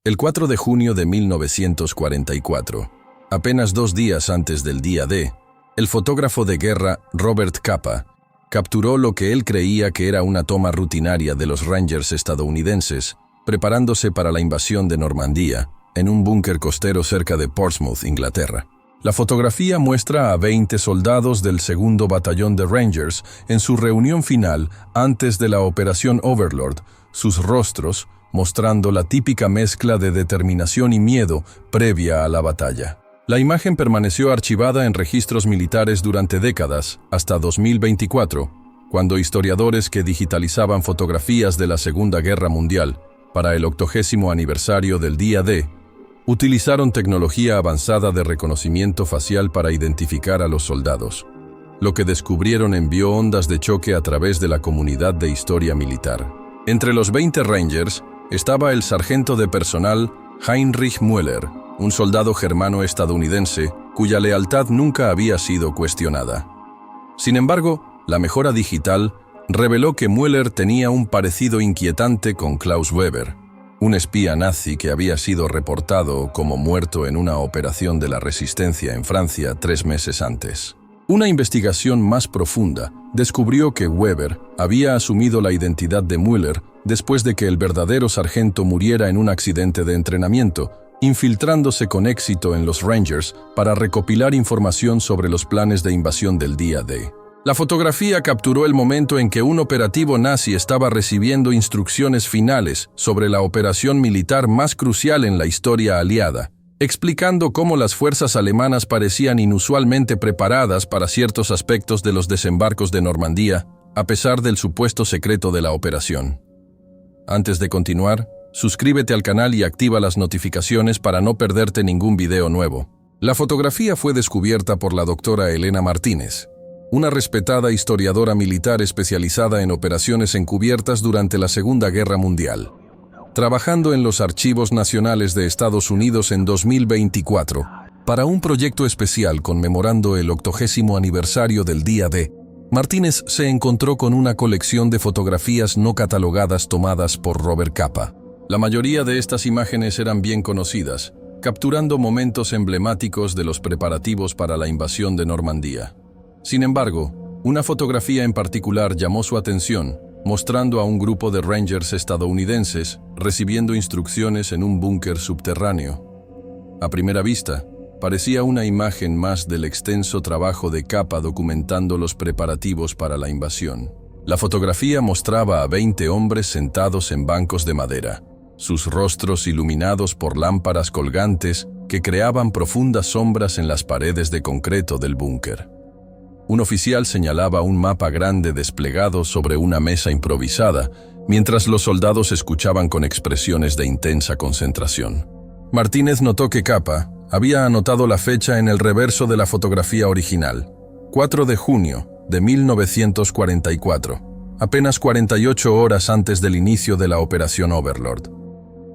El 4 de junio de 1944, apenas 2 días antes del día D, el fotógrafo de guerra Robert Capa capturó lo que él creía que era una toma rutinaria de los Rangers estadounidenses, preparándose para la invasión de Normandía, en un búnker costero cerca de Portsmouth, Inglaterra. La fotografía muestra a 20 soldados del 2º Batallón de Rangers en su reunión final antes de la Operación Overlord, sus rostros mostrando la típica mezcla de determinación y miedo previa a la batalla. La imagen permaneció archivada en registros militares durante décadas, hasta 2024, cuando historiadores que digitalizaban fotografías de la Segunda Guerra Mundial para el 80º aniversario del día D, utilizaron tecnología avanzada de reconocimiento facial para identificar a los soldados. Lo que descubrieron envió ondas de choque a través de la comunidad de historia militar. Entre los 20 Rangers estaba el sargento de personal Heinrich Müller, un soldado germano-estadounidense cuya lealtad nunca había sido cuestionada. Sin embargo, la mejora digital reveló que Müller tenía un parecido inquietante con Klaus Weber, un espía nazi que había sido reportado como muerto en una operación de la resistencia en Francia 3 meses antes. Una investigación más profunda descubrió que Weber había asumido la identidad de Müller después de que el verdadero sargento muriera en un accidente de entrenamiento, infiltrándose con éxito en los Rangers para recopilar información sobre los planes de invasión del día D. La fotografía capturó el momento en que un operativo nazi estaba recibiendo instrucciones finales sobre la operación militar más crucial en la historia aliada, explicando cómo las fuerzas alemanas parecían inusualmente preparadas para ciertos aspectos de los desembarcos de Normandía, a pesar del supuesto secreto de la operación. Antes de continuar, suscríbete al canal y activa las notificaciones para no perderte ningún video nuevo. La fotografía fue descubierta por la doctora Elena Martínez, una respetada historiadora militar especializada en operaciones encubiertas durante la Segunda Guerra Mundial, trabajando en los Archivos Nacionales de Estados Unidos en 2024, para un proyecto especial conmemorando el 80º aniversario del día D. Martínez se encontró con una colección de fotografías no catalogadas tomadas por Robert Capa. La mayoría de estas imágenes eran bien conocidas, capturando momentos emblemáticos de los preparativos para la invasión de Normandía. Sin embargo, una fotografía en particular llamó su atención, mostrando a un grupo de Rangers estadounidenses recibiendo instrucciones en un búnker subterráneo. A primera vista, parecía una imagen más del extenso trabajo de Capa documentando los preparativos para la invasión. La fotografía mostraba a 20 hombres sentados en bancos de madera, sus rostros iluminados por lámparas colgantes que creaban profundas sombras en las paredes de concreto del búnker. Un oficial señalaba un mapa grande desplegado sobre una mesa improvisada, mientras los soldados escuchaban con expresiones de intensa concentración. Martínez notó que Capa había anotado la fecha en el reverso de la fotografía original, 4 de junio de 1944, apenas 48 horas antes del inicio de la Operación Overlord.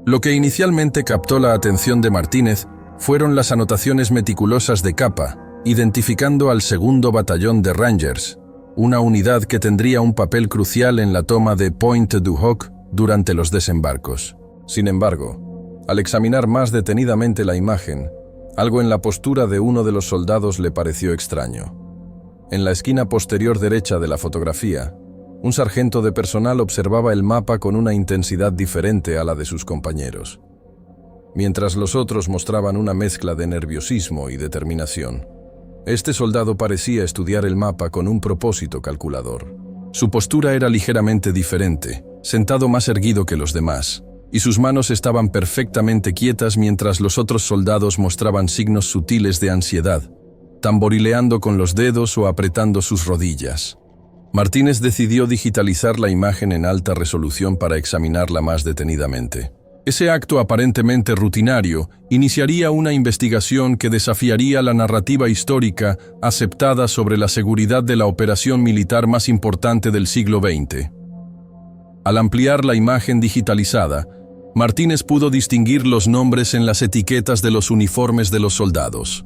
Lo que inicialmente captó la atención de Martínez fueron las anotaciones meticulosas de Capa, identificando al 2º Batallón de Rangers, una unidad que tendría un papel crucial en la toma de Pointe-du-Hoc durante los desembarcos. Sin embargo, al examinar más detenidamente la imagen, algo en la postura de uno de los soldados le pareció extraño. En la esquina posterior derecha de la fotografía, un sargento de personal observaba el mapa con una intensidad diferente a la de sus compañeros, mientras los otros mostraban una mezcla de nerviosismo y determinación. Este soldado parecía estudiar el mapa con un propósito calculador. Su postura era ligeramente diferente, sentado más erguido que los demás, y sus manos estaban perfectamente quietas mientras los otros soldados mostraban signos sutiles de ansiedad, tamborileando con los dedos o apretando sus rodillas. Martínez decidió digitalizar la imagen en alta resolución para examinarla más detenidamente. Ese acto aparentemente rutinario iniciaría una investigación que desafiaría la narrativa histórica aceptada sobre la seguridad de la operación militar más importante del siglo XX. Al ampliar la imagen digitalizada, Martínez pudo distinguir los nombres en las etiquetas de los uniformes de los soldados.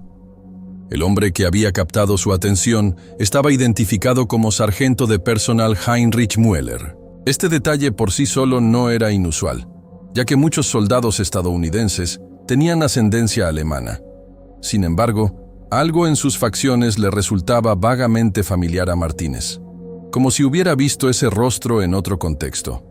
El hombre que había captado su atención estaba identificado como sargento de personal Heinrich Müller. Este detalle por sí solo no era inusual, ya que muchos soldados estadounidenses tenían ascendencia alemana. Sin embargo, algo en sus facciones le resultaba vagamente familiar a Martínez, como si hubiera visto ese rostro en otro contexto.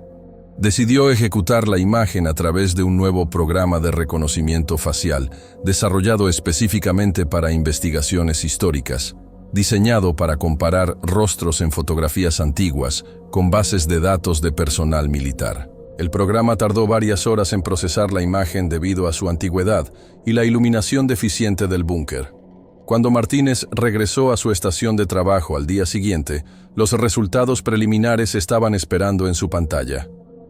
Decidió ejecutar la imagen a través de un nuevo programa de reconocimiento facial, desarrollado específicamente para investigaciones históricas, diseñado para comparar rostros en fotografías antiguas con bases de datos de personal militar. El programa tardó varias horas en procesar la imagen debido a su antigüedad y la iluminación deficiente del búnker. Cuando Martínez regresó a su estación de trabajo al día siguiente, los resultados preliminares estaban esperando en su pantalla.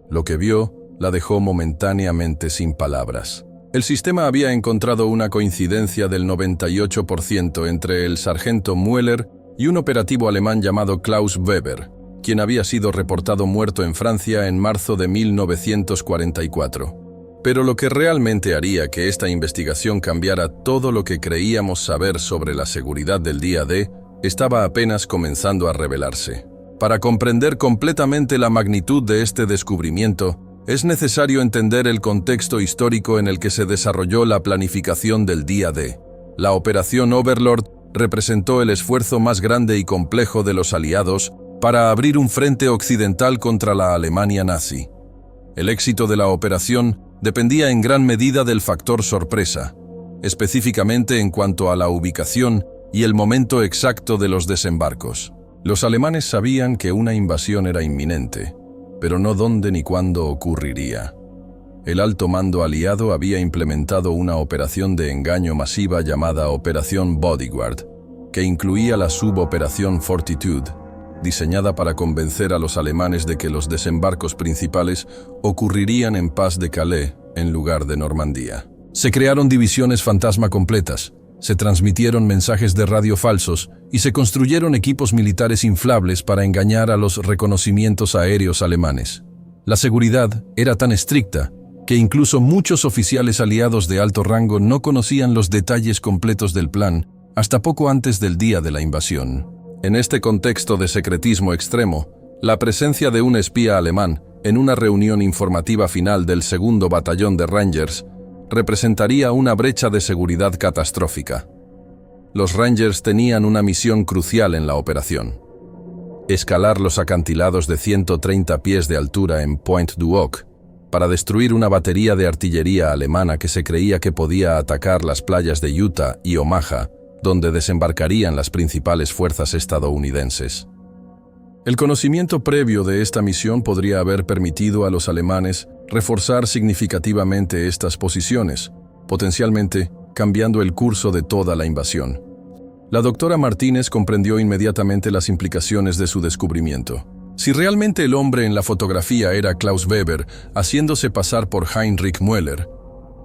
Lo que vio la dejó momentáneamente sin palabras. El sistema había encontrado una coincidencia del 98% entre el sargento Müller y un operativo alemán llamado Klaus Weber, quien había sido reportado muerto en Francia en marzo de 1944. Pero lo que realmente haría que esta investigación cambiara todo lo que creíamos saber sobre la seguridad del día D estaba apenas comenzando a revelarse. Para comprender completamente la magnitud de este descubrimiento, es necesario entender el contexto histórico en el que se desarrolló la planificación del día D. La Operación Overlord representó el esfuerzo más grande y complejo de los aliados para abrir un frente occidental contra la Alemania nazi. El éxito de la operación dependía en gran medida del factor sorpresa, específicamente en cuanto a la ubicación y el momento exacto de los desembarcos. Los alemanes sabían que una invasión era inminente, pero no dónde ni cuándo ocurriría. El alto mando aliado había implementado una operación de engaño masiva llamada Operación Bodyguard, que incluía la suboperación Fortitude, diseñada para convencer a los alemanes de que los desembarcos principales ocurrirían en Pas de Calais en lugar de Normandía. Se crearon divisiones fantasma completas, se transmitieron mensajes de radio falsos y se construyeron equipos militares inflables para engañar a los reconocimientos aéreos alemanes. La seguridad era tan estricta que incluso muchos oficiales aliados de alto rango no conocían los detalles completos del plan hasta poco antes del día de la invasión. En este contexto de secretismo extremo, la presencia de un espía alemán en una reunión informativa final del 2º Batallón de Rangers representaría una brecha de seguridad catastrófica. Los Rangers tenían una misión crucial en la operación: escalar los acantilados de 130 pies de altura en Pointe du Hoc para destruir una batería de artillería alemana que se creía que podía atacar las playas de Utah y Omaha, donde desembarcarían las principales fuerzas estadounidenses. El conocimiento previo de esta misión podría haber permitido a los alemanes reforzar significativamente estas posiciones, potencialmente cambiando el curso de toda la invasión. La doctora Martínez comprendió inmediatamente las implicaciones de su descubrimiento. Si realmente el hombre en la fotografía era Klaus Weber, haciéndose pasar por Heinrich Müller,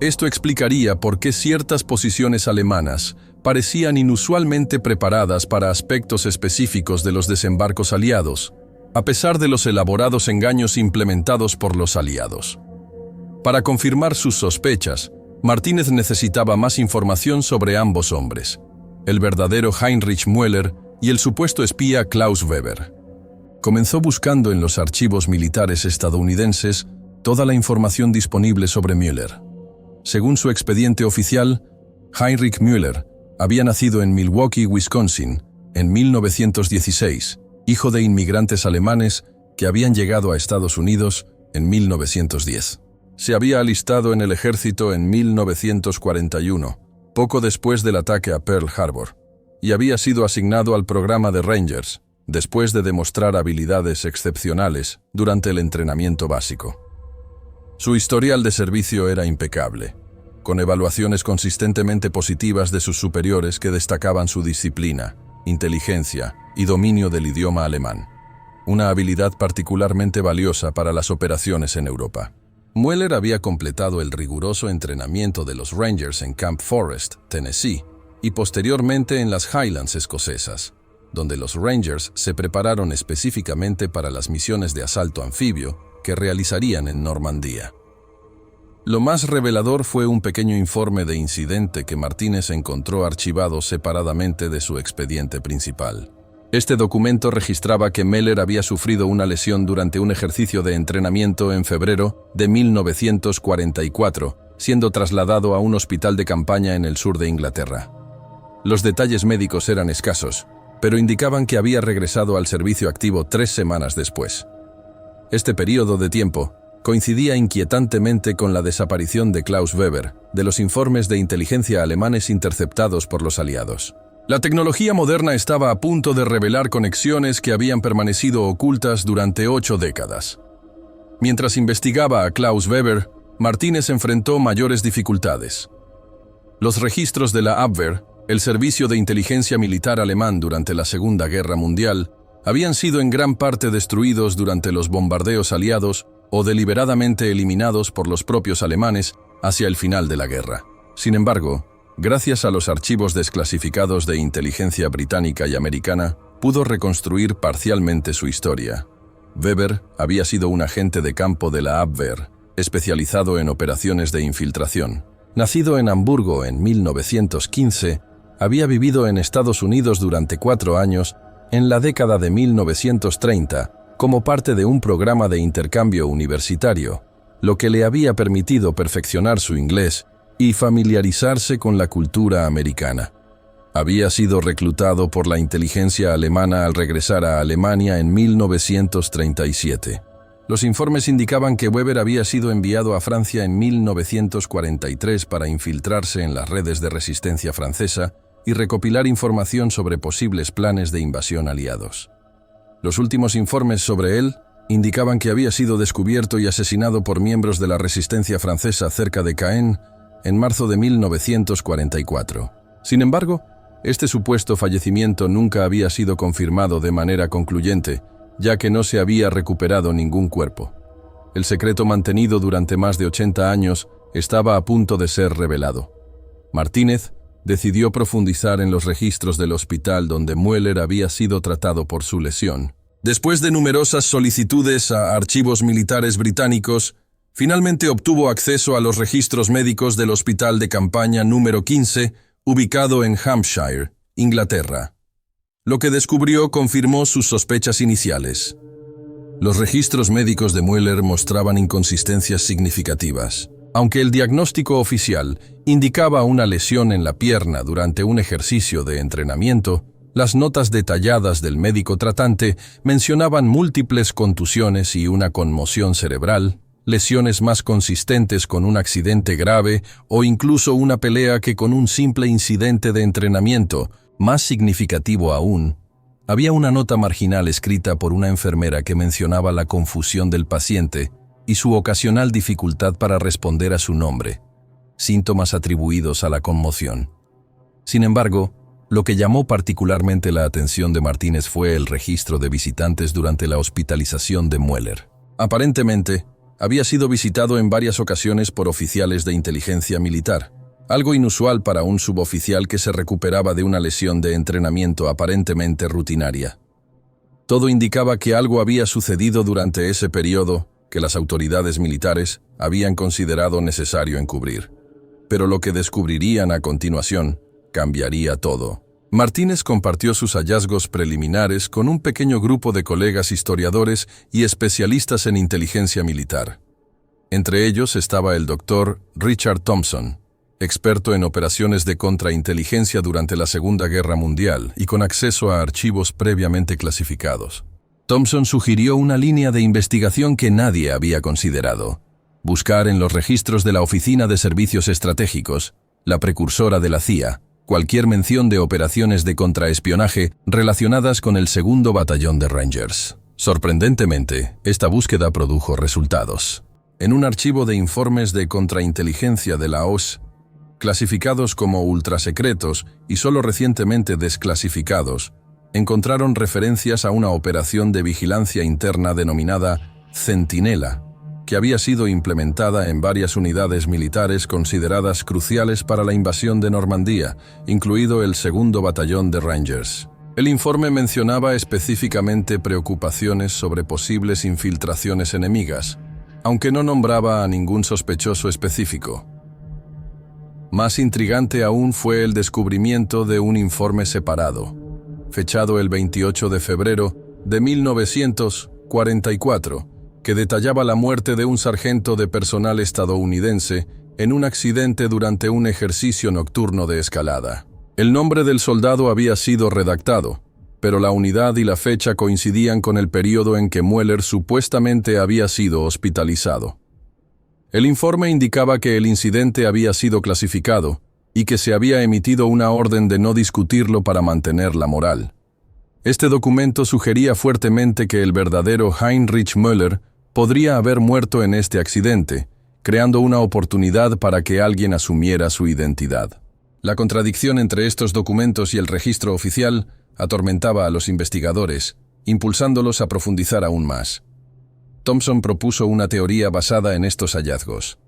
esto explicaría por qué ciertas posiciones alemanas parecían inusualmente preparadas para aspectos específicos de los desembarcos aliados, a pesar de los elaborados engaños implementados por los aliados. Para confirmar sus sospechas, Martínez necesitaba más información sobre ambos hombres, el verdadero Heinrich Müller y el supuesto espía Klaus Weber. Comenzó buscando en los archivos militares estadounidenses toda la información disponible sobre Müller. Según su expediente oficial, Heinrich Müller había nacido en Milwaukee, Wisconsin, en 1916, hijo de inmigrantes alemanes que habían llegado a Estados Unidos en 1910. Se había alistado en el ejército en 1941, poco después del ataque a Pearl Harbor, y había sido asignado al programa de Rangers, después de demostrar habilidades excepcionales durante el entrenamiento básico. Su historial de servicio era impecable, con evaluaciones consistentemente positivas de sus superiores que destacaban su disciplina, inteligencia y dominio del idioma alemán, una habilidad particularmente valiosa para las operaciones en Europa. Müller había completado el riguroso entrenamiento de los Rangers en Camp Forrest, Tennessee, y posteriormente en las Highlands escocesas, donde los Rangers se prepararon específicamente para las misiones de asalto anfibio que realizarían en Normandía. Lo más revelador fue un pequeño informe de incidente que Martínez encontró archivado separadamente de su expediente principal. Este documento registraba que Möller había sufrido una lesión durante un ejercicio de entrenamiento en febrero de 1944, siendo trasladado a un hospital de campaña en el sur de Inglaterra. Los detalles médicos eran escasos, pero indicaban que había regresado al servicio activo 3 semanas después. Este periodo de tiempo coincidía inquietantemente con la desaparición de Klaus Weber de los informes de inteligencia alemanes interceptados por los aliados. La tecnología moderna estaba a punto de revelar conexiones que habían permanecido ocultas durante 8 décadas. Mientras investigaba a Klaus Weber, Martínez enfrentó mayores dificultades. Los registros de la Abwehr, el servicio de inteligencia militar alemán durante la Segunda Guerra Mundial, habían sido en gran parte destruidos durante los bombardeos aliados o deliberadamente eliminados por los propios alemanes hacia el final de la guerra. Sin embargo, gracias a los archivos desclasificados de inteligencia británica y americana, pudo reconstruir parcialmente su historia. Weber había sido un agente de campo de la Abwehr, especializado en operaciones de infiltración. Nacido en Hamburgo en 1915, había vivido en Estados Unidos durante 4 años en la década de 1930 como parte de un programa de intercambio universitario, lo que le había permitido perfeccionar su inglés y familiarizarse con la cultura americana. Había sido reclutado por la inteligencia alemana al regresar a Alemania en 1937. Los informes indicaban que Weber había sido enviado a Francia en 1943 para infiltrarse en las redes de resistencia francesa y recopilar información sobre posibles planes de invasión aliados. Los últimos informes sobre él indicaban que había sido descubierto y asesinado por miembros de la resistencia francesa cerca de Caen en marzo de 1944. Sin embargo, este supuesto fallecimiento nunca había sido confirmado de manera concluyente, ya que no se había recuperado ningún cuerpo. El secreto mantenido durante más de 80 años estaba a punto de ser revelado. Martínez decidió profundizar en los registros del hospital donde Möller había sido tratado por su lesión. Después de numerosas solicitudes a archivos militares británicos, finalmente obtuvo acceso a los registros médicos del Hospital de Campaña número 15, ubicado en Hampshire, Inglaterra. Lo que descubrió confirmó sus sospechas iniciales. Los registros médicos de Möller mostraban inconsistencias significativas. Aunque el diagnóstico oficial indicaba una lesión en la pierna durante un ejercicio de entrenamiento, las notas detalladas del médico tratante mencionaban múltiples contusiones y una conmoción cerebral, lesiones más consistentes con un accidente grave o incluso una pelea que con un simple incidente de entrenamiento. Más significativo aún, había una nota marginal escrita por una enfermera que mencionaba la confusión del paciente y su ocasional dificultad para responder a su nombre, síntomas atribuidos a la conmoción. Sin embargo, lo que llamó particularmente la atención de Martínez fue el registro de visitantes durante la hospitalización de Möller. Aparentemente, había sido visitado en varias ocasiones por oficiales de inteligencia militar, algo inusual para un suboficial que se recuperaba de una lesión de entrenamiento aparentemente rutinaria. Todo indicaba que algo había sucedido durante ese periodo que las autoridades militares habían considerado necesario encubrir. Pero lo que descubrirían a continuación cambiaría todo. Martínez compartió sus hallazgos preliminares con un pequeño grupo de colegas historiadores y especialistas en inteligencia militar. Entre ellos estaba el doctor Richard Thompson, experto en operaciones de contrainteligencia durante la Segunda Guerra Mundial y con acceso a archivos previamente clasificados. Thompson sugirió una línea de investigación que nadie había considerado: buscar en los registros de la Oficina de Servicios Estratégicos, la precursora de la CIA, cualquier mención de operaciones de contraespionaje relacionadas con el 2º Batallón de Rangers. Sorprendentemente, esta búsqueda produjo resultados. En un archivo de informes de contrainteligencia de la OSS, clasificados como ultrasecretos y solo recientemente desclasificados, encontraron referencias a una operación de vigilancia interna denominada Centinela, que había sido implementada en varias unidades militares consideradas cruciales para la invasión de Normandía, incluido el 2º Batallón de Rangers. El informe mencionaba específicamente preocupaciones sobre posibles infiltraciones enemigas, aunque no nombraba a ningún sospechoso específico. Más intrigante aún fue el descubrimiento de un informe separado, fechado el 28 de febrero de 1944, que detallaba la muerte de un sargento de personal estadounidense en un accidente durante un ejercicio nocturno de escalada. El nombre del soldado había sido redactado, pero la unidad y la fecha coincidían con el periodo en que Mueller supuestamente había sido hospitalizado. El informe indicaba que el incidente había sido clasificado y que se había emitido una orden de no discutirlo para mantener la moral. Este documento sugería fuertemente que el verdadero Heinrich Müller podría haber muerto en este accidente, creando una oportunidad para que alguien asumiera su identidad. La contradicción entre estos documentos y el registro oficial atormentaba a los investigadores, impulsándolos a profundizar aún más. Thompson propuso una teoría basada en estos hallazgos.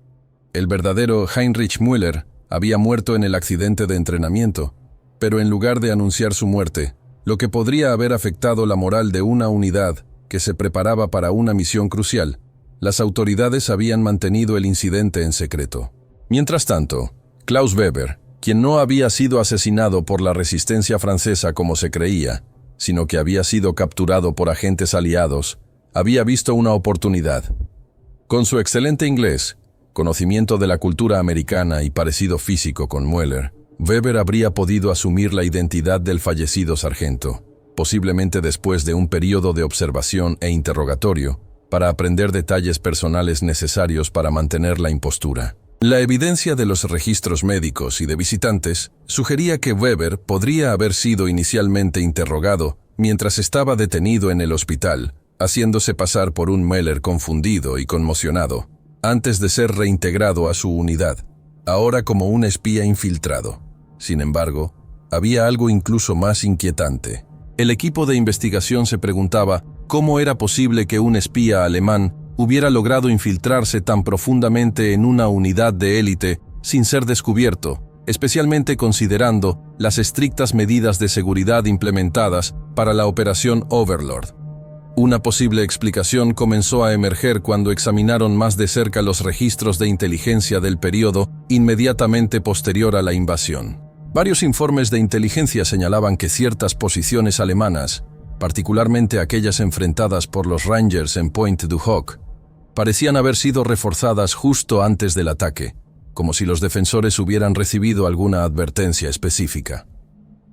El verdadero Heinrich Müller había muerto en el accidente de entrenamiento, pero en lugar de anunciar su muerte, lo que podría haber afectado la moral de una unidad que se preparaba para una misión crucial, las autoridades habían mantenido el incidente en secreto. Mientras tanto, Klaus Weber, quien no había sido asesinado por la resistencia francesa como se creía, sino que había sido capturado por agentes aliados, había visto una oportunidad. Con su excelente inglés, conocimiento de la cultura americana y parecido físico con Müller, Weber habría podido asumir la identidad del fallecido sargento, posiblemente después de un periodo de observación e interrogatorio, para aprender detalles personales necesarios para mantener la impostura. La evidencia de los registros médicos y de visitantes sugería que Weber podría haber sido inicialmente interrogado mientras estaba detenido en el hospital, haciéndose pasar por un Müller confundido y conmocionado, antes de ser reintegrado a su unidad, ahora como un espía infiltrado. Sin embargo, había algo incluso más inquietante. El equipo de investigación se preguntaba cómo era posible que un espía alemán hubiera logrado infiltrarse tan profundamente en una unidad de élite sin ser descubierto, especialmente considerando las estrictas medidas de seguridad implementadas para la Operación Overlord. Una posible explicación comenzó a emerger cuando examinaron más de cerca los registros de inteligencia del periodo inmediatamente posterior a la invasión. Varios informes de inteligencia señalaban que ciertas posiciones alemanas, particularmente aquellas enfrentadas por los Rangers en Pointe du Hoc, parecían haber sido reforzadas justo antes del ataque, como si los defensores hubieran recibido alguna advertencia específica.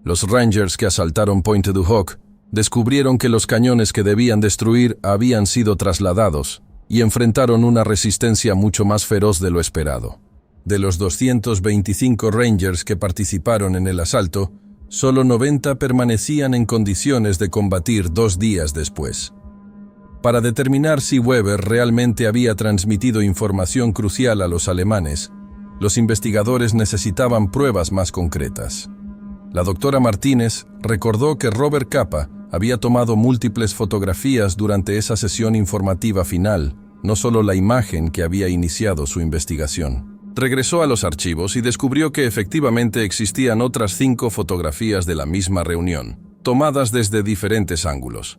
Los Rangers que asaltaron Pointe du Hoc descubrieron que los cañones que debían destruir habían sido trasladados y enfrentaron una resistencia mucho más feroz de lo esperado. De los 225 Rangers que participaron en el asalto, solo 90 permanecían en condiciones de combatir 2 días después. Para determinar si Weber realmente había transmitido información crucial a los alemanes, los investigadores necesitaban pruebas más concretas. La doctora Martínez recordó que Robert Capa había tomado múltiples fotografías durante esa sesión informativa final, no solo la imagen que había iniciado su investigación. Regresó a los archivos y descubrió que efectivamente existían otras 5 fotografías de la misma reunión, tomadas desde diferentes ángulos.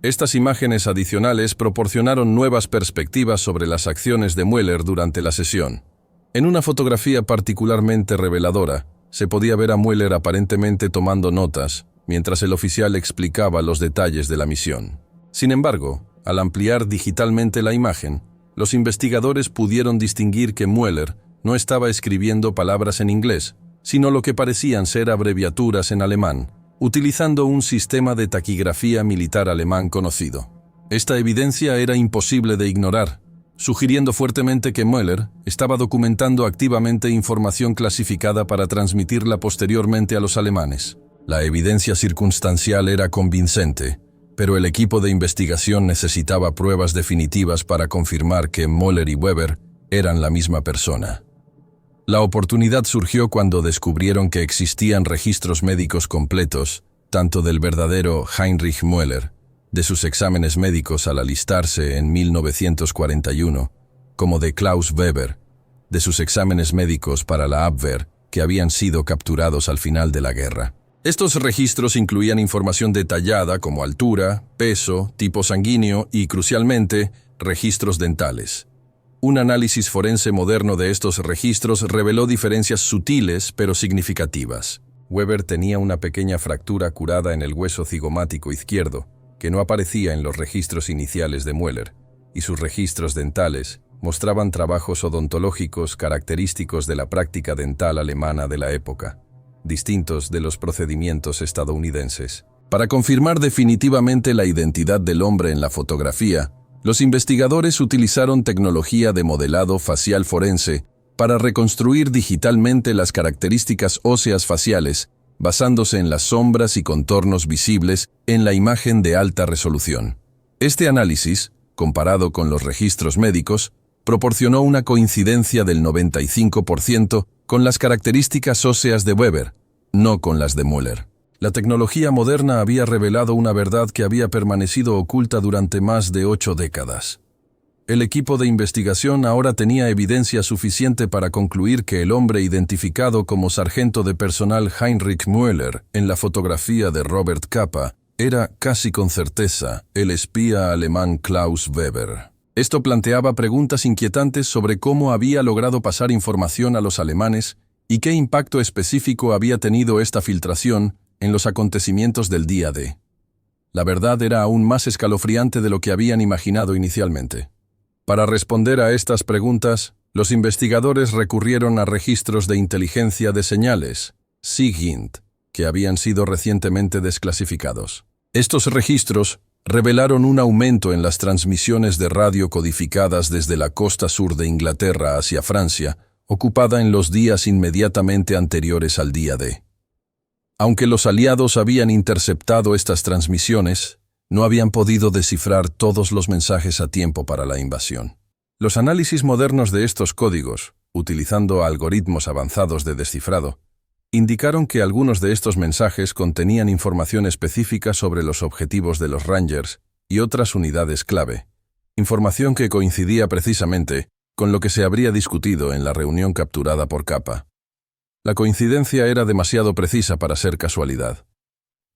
Estas imágenes adicionales proporcionaron nuevas perspectivas sobre las acciones de Müller durante la sesión. En una fotografía particularmente reveladora, se podía ver a Müller aparentemente tomando notas, mientras el oficial explicaba los detalles de la misión. Sin embargo, al ampliar digitalmente la imagen, los investigadores pudieron distinguir que Müller no estaba escribiendo palabras en inglés, sino lo que parecían ser abreviaturas en alemán, utilizando un sistema de taquigrafía militar alemán conocido. Esta evidencia era imposible de ignorar, sugiriendo fuertemente que Müller estaba documentando activamente información clasificada para transmitirla posteriormente a los alemanes. La evidencia circunstancial era convincente, pero el equipo de investigación necesitaba pruebas definitivas para confirmar que Müller y Weber eran la misma persona. La oportunidad surgió cuando descubrieron que existían registros médicos completos, tanto del verdadero Heinrich Müller, de sus exámenes médicos al alistarse en 1941, como de Klaus Weber, de sus exámenes médicos para la Abwehr, que habían sido capturados al final de la guerra. Estos registros incluían información detallada como altura, peso, tipo sanguíneo y, crucialmente, registros dentales. Un análisis forense moderno de estos registros reveló diferencias sutiles pero significativas. Weber tenía una pequeña fractura curada en el hueso cigomático izquierdo, que no aparecía en los registros iniciales de Müller, y sus registros dentales mostraban trabajos odontológicos característicos de la práctica dental alemana de la época, distintos de los procedimientos estadounidenses. Para confirmar definitivamente la identidad del hombre en la fotografía, los investigadores utilizaron tecnología de modelado facial forense para reconstruir digitalmente las características óseas faciales, basándose en las sombras y contornos visibles en la imagen de alta resolución. Este análisis, comparado con los registros médicos, proporcionó una coincidencia del 95% con las características óseas de Weber, no con las de Müller. La tecnología moderna había revelado una verdad que había permanecido oculta durante más de 8 décadas. El equipo de investigación ahora tenía evidencia suficiente para concluir que el hombre identificado como sargento de personal Heinrich Müller en la fotografía de Robert Capa era, casi con certeza, el espía alemán Klaus Weber. Esto planteaba preguntas inquietantes sobre cómo había logrado pasar información a los alemanes y qué impacto específico había tenido esta filtración en los acontecimientos del día D. La verdad era aún más escalofriante de lo que habían imaginado inicialmente. Para responder a estas preguntas, los investigadores recurrieron a registros de inteligencia de señales, SIGINT, que habían sido recientemente desclasificados. Estos registros revelaron un aumento en las transmisiones de radio codificadas desde la costa sur de Inglaterra hacia Francia, ocupada en los días inmediatamente anteriores al día D. Aunque los aliados habían interceptado estas transmisiones, no habían podido descifrar todos los mensajes a tiempo para la invasión. Los análisis modernos de estos códigos, utilizando algoritmos avanzados de descifrado, indicaron que algunos de estos mensajes contenían información específica sobre los objetivos de los Rangers y otras unidades clave, información que coincidía precisamente con lo que se habría discutido en la reunión capturada por Capa. La coincidencia era demasiado precisa para ser casualidad.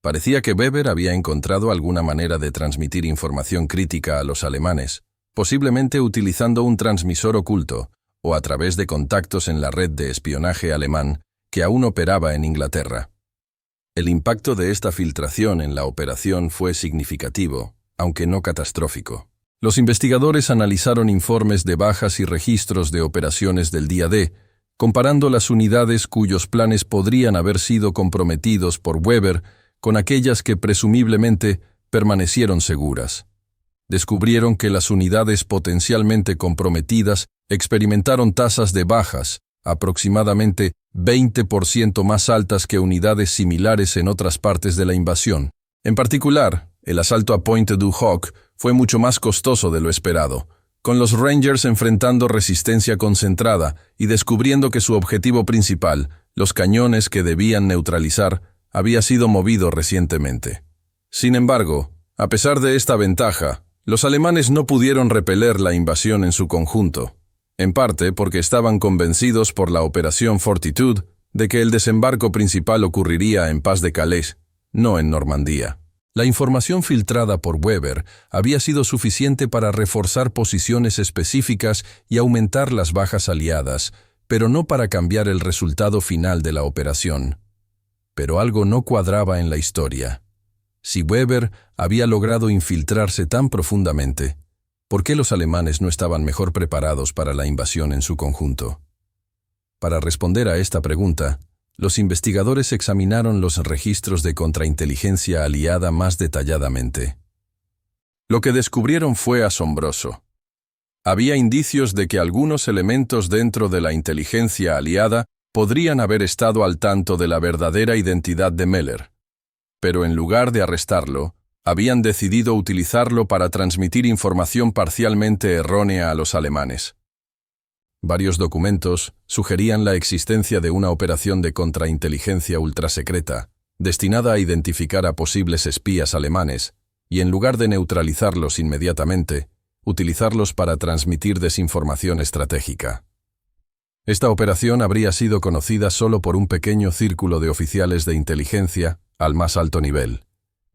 Parecía que Weber había encontrado alguna manera de transmitir información crítica a los alemanes, posiblemente utilizando un transmisor oculto o a través de contactos en la red de espionaje alemán que aún operaba en Inglaterra. El impacto de esta filtración en la operación fue significativo, aunque no catastrófico. Los investigadores analizaron informes de bajas y registros de operaciones del día D, comparando las unidades cuyos planes podrían haber sido comprometidos por Weber con aquellas que presumiblemente permanecieron seguras. Descubrieron que las unidades potencialmente comprometidas experimentaron tasas de bajas aproximadamente 20% más altas que unidades similares en otras partes de la invasión. En particular, el asalto a Pointe du Hoc fue mucho más costoso de lo esperado, con los Rangers enfrentando resistencia concentrada y descubriendo que su objetivo principal, los cañones que debían neutralizar, había sido movido recientemente. Sin embargo, a pesar de esta ventaja, los alemanes no pudieron repeler la invasión en su conjunto, en parte porque estaban convencidos por la Operación Fortitude de que el desembarco principal ocurriría en Pas de Calais, no en Normandía. La información filtrada por Weber había sido suficiente para reforzar posiciones específicas y aumentar las bajas aliadas, pero no para cambiar el resultado final de la operación. Pero algo no cuadraba en la historia. Si Weber había logrado infiltrarse tan profundamente, ¿por qué los alemanes no estaban mejor preparados para la invasión en su conjunto? Para responder a esta pregunta, los investigadores examinaron los registros de contrainteligencia aliada más detalladamente. Lo que descubrieron fue asombroso. Había indicios de que algunos elementos dentro de la inteligencia aliada podrían haber estado al tanto de la verdadera identidad de Müller, pero en lugar de arrestarlo, habían decidido utilizarlo para transmitir información parcialmente errónea a los alemanes. Varios documentos sugerían la existencia de una operación de contrainteligencia ultrasecreta, destinada a identificar a posibles espías alemanes, y en lugar de neutralizarlos inmediatamente, utilizarlos para transmitir desinformación estratégica. Esta operación habría sido conocida solo por un pequeño círculo de oficiales de inteligencia al más alto nivel,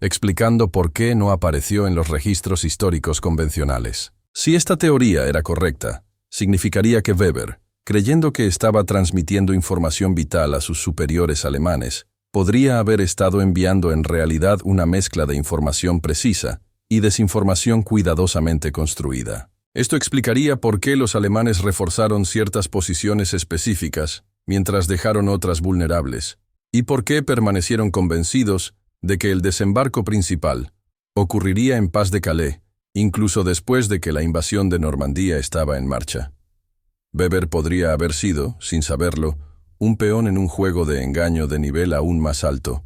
explicando por qué no apareció en los registros históricos convencionales. Si esta teoría era correcta, significaría que Weber, creyendo que estaba transmitiendo información vital a sus superiores alemanes, podría haber estado enviando en realidad una mezcla de información precisa y desinformación cuidadosamente construida. Esto explicaría por qué los alemanes reforzaron ciertas posiciones específicas mientras dejaron otras vulnerables, y por qué permanecieron convencidos de que el desembarco principal ocurriría en Pas de Calais, incluso después de que la invasión de Normandía estaba en marcha. Weber podría haber sido, sin saberlo, un peón en un juego de engaño de nivel aún más alto,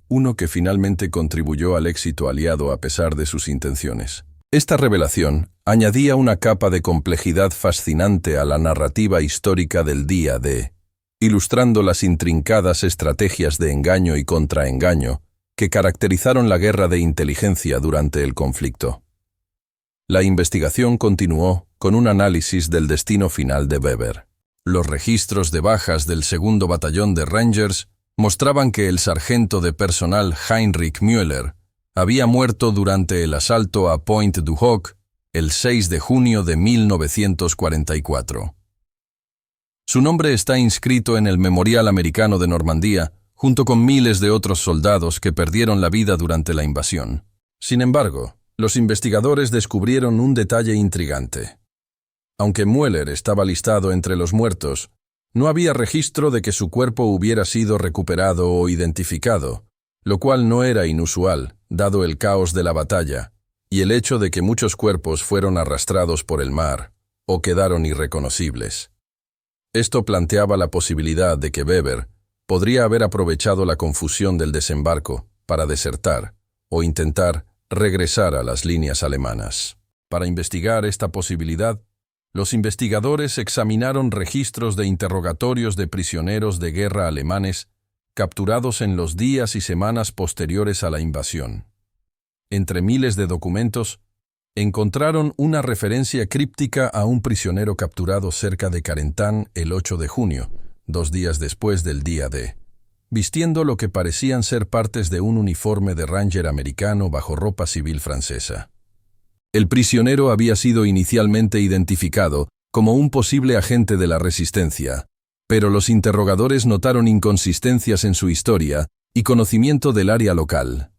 uno que finalmente contribuyó al éxito aliado a pesar de sus intenciones. Esta revelación añadía una capa de complejidad fascinante a la narrativa histórica del día D, ilustrando las intrincadas estrategias de engaño y contraengaño que caracterizaron la guerra de inteligencia durante el conflicto. La investigación continuó con un análisis del destino final de Weber. Los registros de bajas del 2º Batallón de Rangers mostraban que el sargento de personal Heinrich Müller había muerto durante el asalto a Pointe du Hoc el 6 de junio de 1944. Su nombre está inscrito en el Memorial Americano de Normandía, junto con miles de otros soldados que perdieron la vida durante la invasión. Sin embargo, los investigadores descubrieron un detalle intrigante. Aunque Müller estaba listado entre los muertos, no había registro de que su cuerpo hubiera sido recuperado o identificado, lo cual no era inusual, dado el caos de la batalla, y el hecho de que muchos cuerpos fueron arrastrados por el mar, o quedaron irreconocibles. Esto planteaba la posibilidad de que Weber podría haber aprovechado la confusión del desembarco para desertar, o intentar regresar a las líneas alemanas. Para investigar esta posibilidad, los investigadores examinaron registros de interrogatorios de prisioneros de guerra alemanes capturados en los días y semanas posteriores a la invasión. Entre miles de documentos, encontraron una referencia críptica a un prisionero capturado cerca de Carentan el 8 de junio, 2 días después del día D, vistiendo lo que parecían ser partes de un uniforme de ranger americano bajo ropa civil francesa. El prisionero había sido inicialmente identificado como un posible agente de la resistencia, pero los interrogadores notaron inconsistencias en su historia y conocimiento del área local.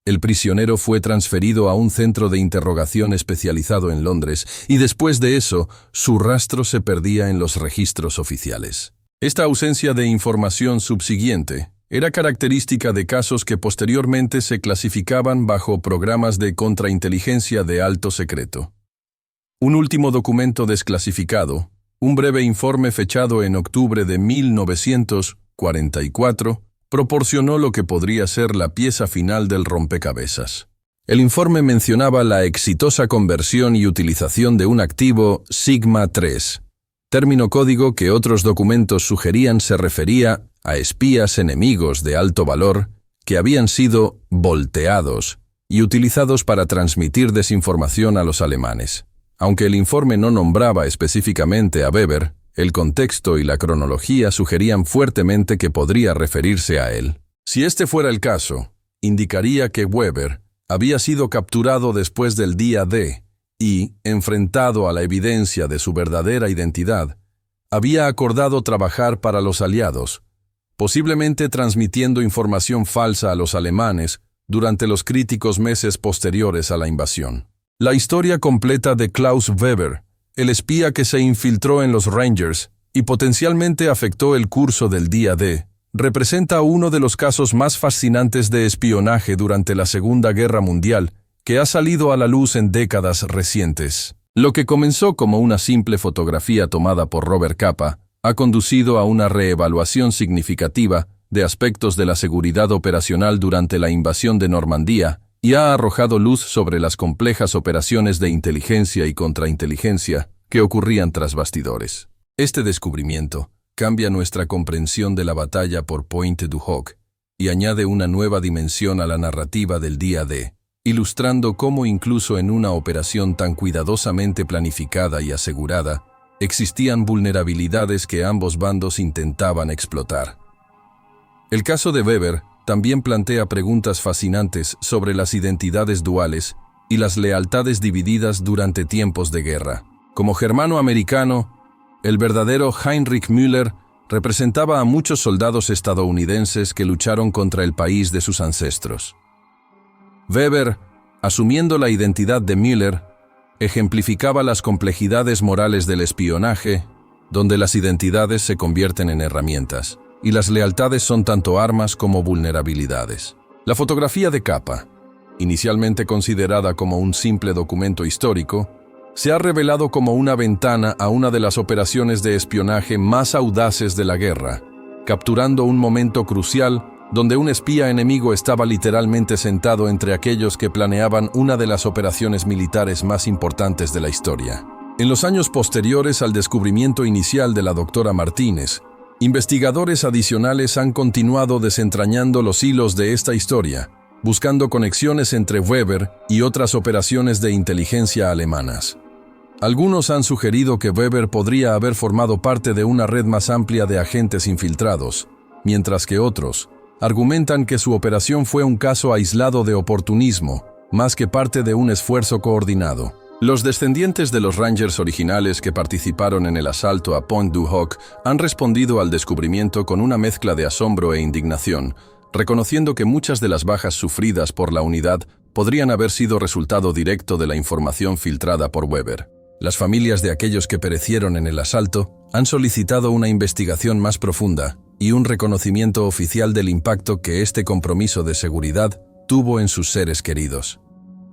El prisionero fue transferido a un centro de interrogación especializado en Londres y después de eso, su rastro se perdía en los registros oficiales. Esta ausencia de información subsiguiente era característica de casos que posteriormente se clasificaban bajo programas de contrainteligencia de alto secreto. Un último documento desclasificado, un breve informe fechado en octubre de 1944, proporcionó lo que podría ser la pieza final del rompecabezas. El informe mencionaba la exitosa conversión y utilización de un activo Sigma 3, término código que otros documentos sugerían se refería a espías enemigos de alto valor que habían sido volteados y utilizados para transmitir desinformación a los alemanes. Aunque el informe no nombraba específicamente a Weber, el contexto y la cronología sugerían fuertemente que podría referirse a él. Si este fuera el caso, indicaría que Weber había sido capturado después del día D y, enfrentado a la evidencia de su verdadera identidad, había acordado trabajar para los aliados, posiblemente transmitiendo información falsa a los alemanes durante los críticos meses posteriores a la invasión. La historia completa de Klaus Weber, el espía que se infiltró en los Rangers y potencialmente afectó el curso del día D, representa uno de los casos más fascinantes de espionaje durante la Segunda Guerra Mundial que ha salido a la luz en décadas recientes. Lo que comenzó como una simple fotografía tomada por Robert Capa ha conducido a una reevaluación significativa de aspectos de la seguridad operacional durante la invasión de Normandía y ha arrojado luz sobre las complejas operaciones de inteligencia y contrainteligencia que ocurrían tras bastidores. Este descubrimiento cambia nuestra comprensión de la batalla por Pointe du Hoc y añade una nueva dimensión a la narrativa del día D, ilustrando cómo incluso en una operación tan cuidadosamente planificada y asegurada, existían vulnerabilidades que ambos bandos intentaban explotar. El caso de Weber también plantea preguntas fascinantes sobre las identidades duales y las lealtades divididas durante tiempos de guerra. Como germano-americano, el verdadero Heinrich Müller representaba a muchos soldados estadounidenses que lucharon contra el país de sus ancestros. Weber, asumiendo la identidad de Müller, ejemplificaba las complejidades morales del espionaje, donde las identidades se convierten en herramientas, y las lealtades son tanto armas como vulnerabilidades. La fotografía de Capa, inicialmente considerada como un simple documento histórico, se ha revelado como una ventana a una de las operaciones de espionaje más audaces de la guerra, capturando un momento crucial donde un espía enemigo estaba literalmente sentado entre aquellos que planeaban una de las operaciones militares más importantes de la historia. En los años posteriores al descubrimiento inicial de la doctora Martínez, investigadores adicionales han continuado desentrañando los hilos de esta historia, buscando conexiones entre Weber y otras operaciones de inteligencia alemanas. Algunos han sugerido que Weber podría haber formado parte de una red más amplia de agentes infiltrados, mientras que otros argumentan que su operación fue un caso aislado de oportunismo, más que parte de un esfuerzo coordinado. Los descendientes de los Rangers originales que participaron en el asalto a Pointe du Hoc han respondido al descubrimiento con una mezcla de asombro e indignación, reconociendo que muchas de las bajas sufridas por la unidad podrían haber sido resultado directo de la información filtrada por Weber. Las familias de aquellos que perecieron en el asalto han solicitado una investigación más profunda y un reconocimiento oficial del impacto que este compromiso de seguridad tuvo en sus seres queridos.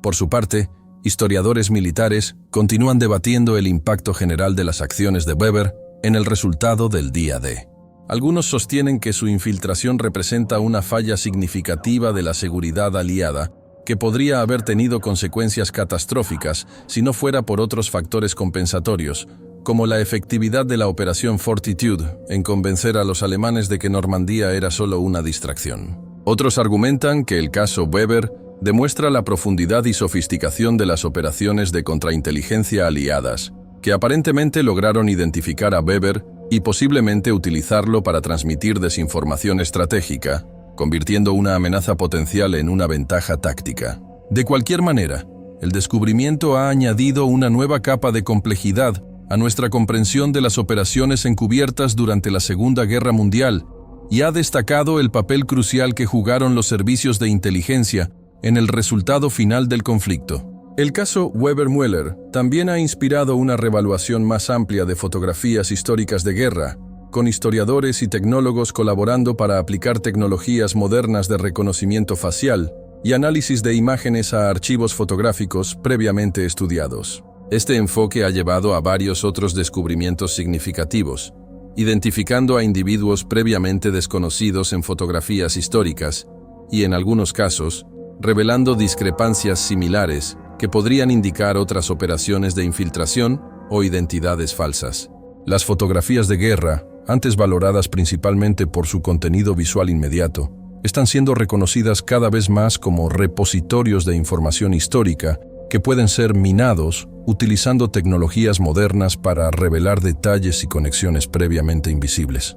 Por su parte, historiadores militares continúan debatiendo el impacto general de las acciones de Weber en el resultado del día D. Algunos sostienen que su infiltración representa una falla significativa de la seguridad aliada que podría haber tenido consecuencias catastróficas si no fuera por otros factores compensatorios, como la efectividad de la Operación Fortitude en convencer a los alemanes de que Normandía era solo una distracción. Otros argumentan que el caso Weber demuestra la profundidad y sofisticación de las operaciones de contrainteligencia aliadas, que aparentemente lograron identificar a Weber y posiblemente utilizarlo para transmitir desinformación estratégica, convirtiendo una amenaza potencial en una ventaja táctica. De cualquier manera, el descubrimiento ha añadido una nueva capa de complejidad a nuestra comprensión de las operaciones encubiertas durante la Segunda Guerra Mundial y ha destacado el papel crucial que jugaron los servicios de inteligencia en el resultado final del conflicto. El caso Weber-Müller también ha inspirado una revaluación más amplia de fotografías históricas de guerra, con historiadores y tecnólogos colaborando para aplicar tecnologías modernas de reconocimiento facial y análisis de imágenes a archivos fotográficos previamente estudiados. Este enfoque ha llevado a varios otros descubrimientos significativos, identificando a individuos previamente desconocidos en fotografías históricas y, en algunos casos, revelando discrepancias similares que podrían indicar otras operaciones de infiltración o identidades falsas. Las fotografías de guerra, antes valoradas principalmente por su contenido visual inmediato, están siendo reconocidas cada vez más como repositorios de información histórica que pueden ser minados utilizando tecnologías modernas para revelar detalles y conexiones previamente invisibles.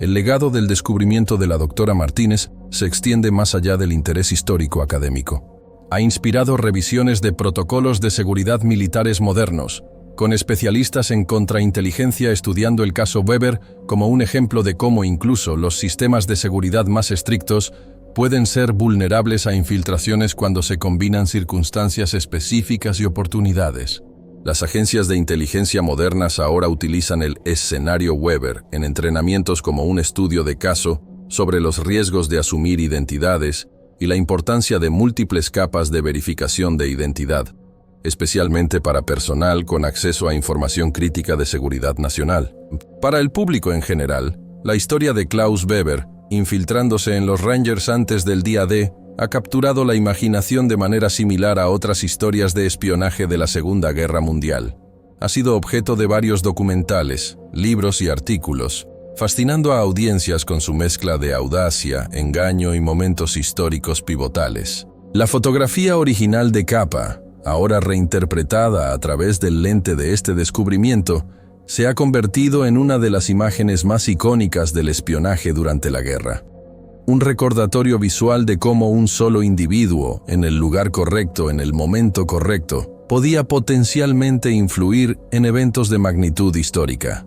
El legado del descubrimiento de la doctora Martínez se extiende más allá del interés histórico académico. Ha inspirado revisiones de protocolos de seguridad militares modernos, con especialistas en contrainteligencia estudiando el caso Weber como un ejemplo de cómo incluso los sistemas de seguridad más estrictos pueden ser vulnerables a infiltraciones cuando se combinan circunstancias específicas y oportunidades. Las agencias de inteligencia modernas ahora utilizan el escenario Weber en entrenamientos como un estudio de caso sobre los riesgos de asumir identidades y la importancia de múltiples capas de verificación de identidad, especialmente para personal con acceso a información crítica de seguridad nacional. Para el público en general, la historia de Klaus Weber, infiltrándose en los Rangers antes del día D, ha capturado la imaginación de manera similar a otras historias de espionaje de la Segunda Guerra Mundial. Ha sido objeto de varios documentales, libros y artículos, fascinando a audiencias con su mezcla de audacia, engaño y momentos históricos pivotales. La fotografía original de Capa, ahora reinterpretada a través del lente de este descubrimiento, se ha convertido en una de las imágenes más icónicas del espionaje durante la guerra. Un recordatorio visual de cómo un solo individuo, en el lugar correcto, en el momento correcto, podía potencialmente influir en eventos de magnitud histórica.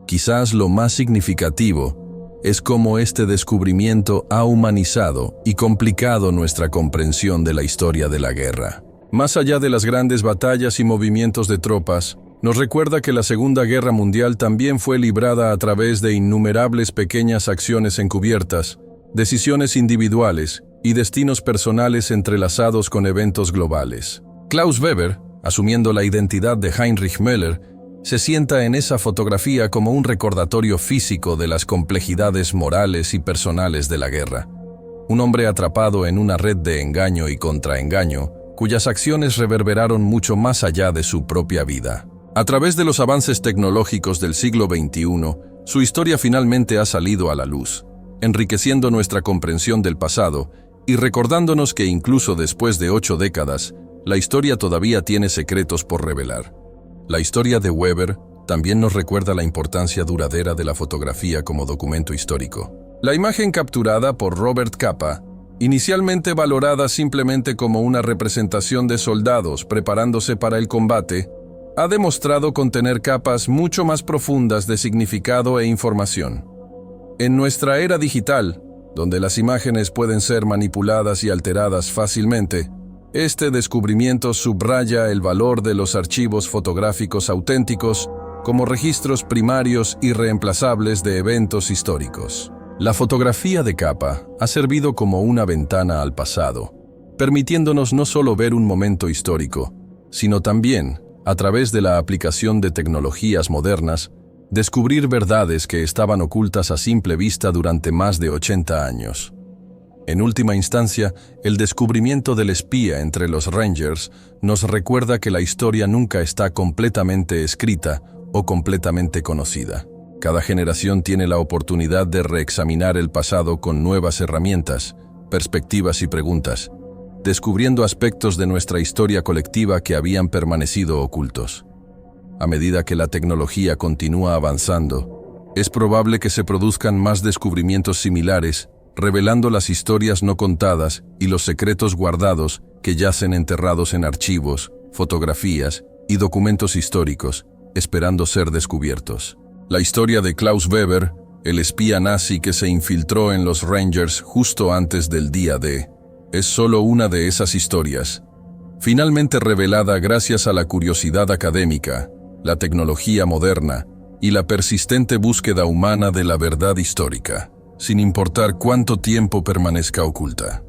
Quizás lo más significativo es cómo este descubrimiento ha humanizado y complicado nuestra comprensión de la historia de la guerra. Más allá de las grandes batallas y movimientos de tropas, nos recuerda que la Segunda Guerra Mundial también fue librada a través de innumerables pequeñas acciones encubiertas, decisiones individuales y destinos personales entrelazados con eventos globales. Klaus Weber, asumiendo la identidad de Heinrich Müller, se sienta en esa fotografía como un recordatorio físico de las complejidades morales y personales de la guerra. Un hombre atrapado en una red de engaño y contraengaño, cuyas acciones reverberaron mucho más allá de su propia vida. A través de los avances tecnológicos del siglo XXI, su historia finalmente ha salido a la luz, enriqueciendo nuestra comprensión del pasado y recordándonos que incluso después de 8 décadas, la historia todavía tiene secretos por revelar. La historia de Weber también nos recuerda la importancia duradera de la fotografía como documento histórico. La imagen capturada por Robert Capa, inicialmente valorada simplemente como una representación de soldados preparándose para el combate, ha demostrado contener capas mucho más profundas de significado e información. En nuestra era digital, donde las imágenes pueden ser manipuladas y alteradas fácilmente, este descubrimiento subraya el valor de los archivos fotográficos auténticos como registros primarios y reemplazables de eventos históricos. La fotografía de Capa ha servido como una ventana al pasado, permitiéndonos no solo ver un momento histórico, sino también, a través de la aplicación de tecnologías modernas, descubrir verdades que estaban ocultas a simple vista durante más de 80 años. En última instancia, el descubrimiento del espía entre los Rangers nos recuerda que la historia nunca está completamente escrita o completamente conocida. Cada generación tiene la oportunidad de reexaminar el pasado con nuevas herramientas, perspectivas y preguntas, descubriendo aspectos de nuestra historia colectiva que habían permanecido ocultos. A medida que la tecnología continúa avanzando, es probable que se produzcan más descubrimientos similares, revelando las historias no contadas y los secretos guardados que yacen enterrados en archivos, fotografías y documentos históricos, esperando ser descubiertos. La historia de Klaus Weber, el espía nazi que se infiltró en los Rangers justo antes del día D, es solo una de esas historias, finalmente revelada gracias a la curiosidad académica, la tecnología moderna y la persistente búsqueda humana de la verdad histórica, sin importar cuánto tiempo permanezca oculta.